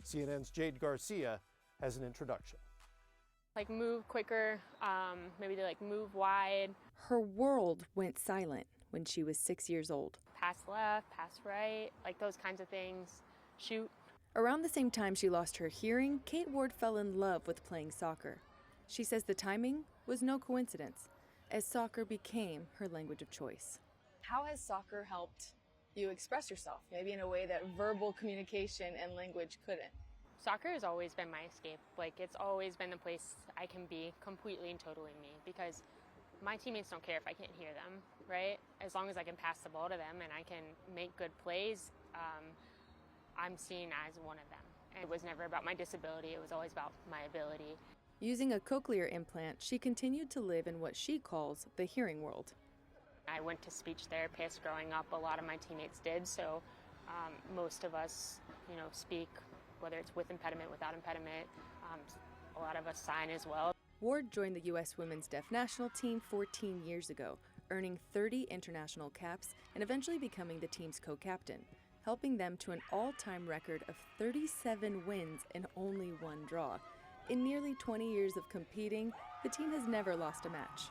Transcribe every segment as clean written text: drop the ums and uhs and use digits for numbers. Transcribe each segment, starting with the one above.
CNN's Jade Garcia has an introduction. Like move quicker, maybe to like move wide. Her world went silent when she was 6 years old. Pass left, pass right, like those kinds of things. Shoot. Around the same time she lost her hearing, Kate Ward fell in love with playing soccer. She says the timing was no coincidence, as soccer became her language of choice. How has soccer helped you express yourself, maybe in a way that verbal communication and language couldn't? Soccer has always been my escape. Like, it's always been the place I can be completely and totally me, because my teammates don't care if I can't hear them, right? As long as I can pass the ball to them and I can make good plays, I'm seen as one of them. And it was never about my disability, it was always about my ability. Using a cochlear implant, she continued to live in what she calls the hearing world. I went to speech therapists growing up. A lot of my teammates did, so most of us, speak, whether it's with impediment, without impediment. A lot of us sign as well. Ward joined the U.S. Women's Deaf National Team 14 years ago, earning 30 international caps and eventually becoming the team's co-captain, helping them to an all-time record of 37 wins and only one draw. In nearly 20 years of competing, the team has never lost a match.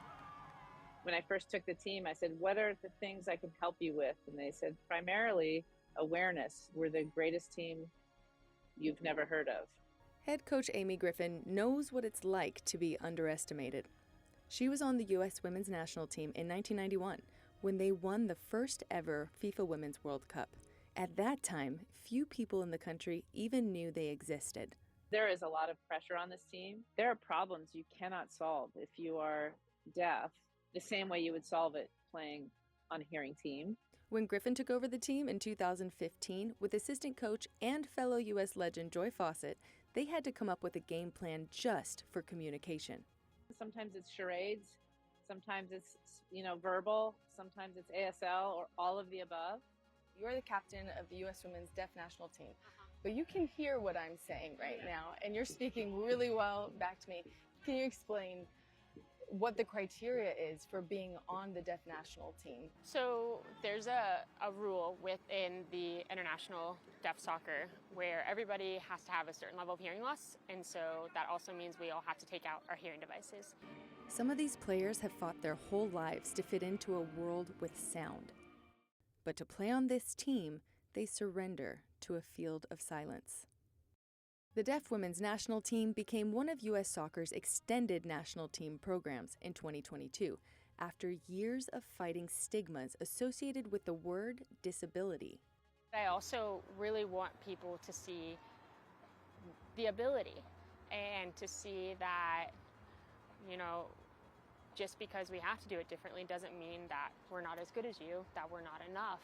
When I first took the team, I said, what are the things I can help you with? And they said, primarily awareness. We're the greatest team you've never heard of. Head coach Amy Griffin knows what it's like to be underestimated. She was on the U.S. Women's National Team in 1991 when they won the first ever FIFA Women's World Cup. At that time, few people in the country even knew they existed. There is a lot of pressure on this team. There are problems you cannot solve if you are deaf, the same way you would solve it playing on a hearing team. When Griffin took over the team in 2015 with assistant coach and fellow U.S. legend Joy Fawcett, they had to come up with a game plan just for communication. Sometimes it's charades, sometimes it's verbal, sometimes it's ASL, or all of the above. You're the captain of the U.S. Women's Deaf National Team, but you can hear what I'm saying right now, and you're speaking really well back to me. Can you explain what the criteria is for being on the Deaf National Team? So there's a rule within the International Deaf Soccer where everybody has to have a certain level of hearing loss, and so that also means we all have to take out our hearing devices. Some of these players have fought their whole lives to fit into a world with sound. But to play on this team, they surrender to a field of silence. The Deaf Women's National Team became one of U.S. Soccer's extended national team programs in 2022, after years of fighting stigmas associated with the word disability. I also really want people to see the ability and to see that, just because we have to do it differently doesn't mean that we're not as good as you, that we're not enough.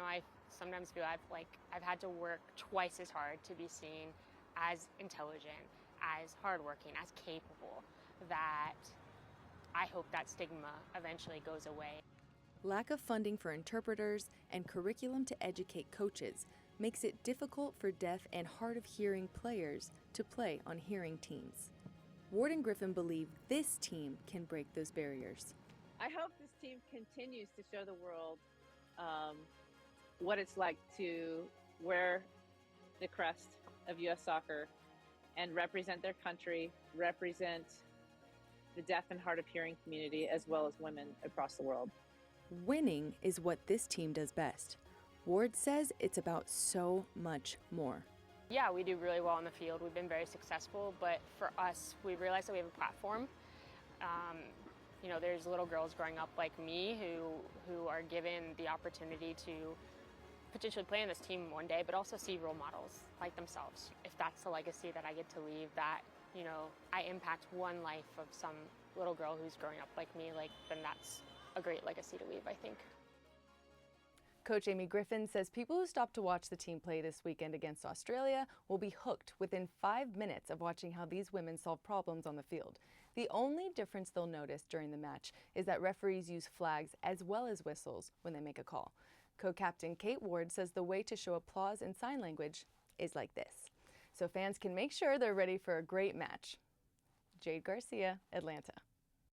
I sometimes feel I've had to work twice as hard to be seen as intelligent, as hardworking, as capable, that I hope that stigma eventually goes away. Lack of funding for interpreters and curriculum to educate coaches makes it difficult for deaf and hard of hearing players to play on hearing teams. Ward and Griffin believe this team can break those barriers. I hope this team continues to show the world what it's like to wear the crest of U.S. Soccer and represent their country, represent the deaf and hard of hearing community, as well as women across the world. Winning is what this team does best. Ward says it's about so much more. Yeah, we do really well on the field. We've been very successful, but for us, we realized that we have a platform. There's little girls growing up like me who are given the opportunity to potentially play on this team one day, but also see role models like themselves. If that's the legacy that I get to leave, that, I impact one life of some little girl who's growing up like me, then that's a great legacy to leave, I think. Coach Amy Griffin says people who stop to watch the team play this weekend against Australia will be hooked within 5 minutes of watching how these women solve problems on the field. The only difference they'll notice during the match is that referees use flags as well as whistles when they make a call. Co-captain Kate Ward says the way to show applause in sign language is like this, so fans can make sure they're ready for a great match. Jade Garcia, Atlanta.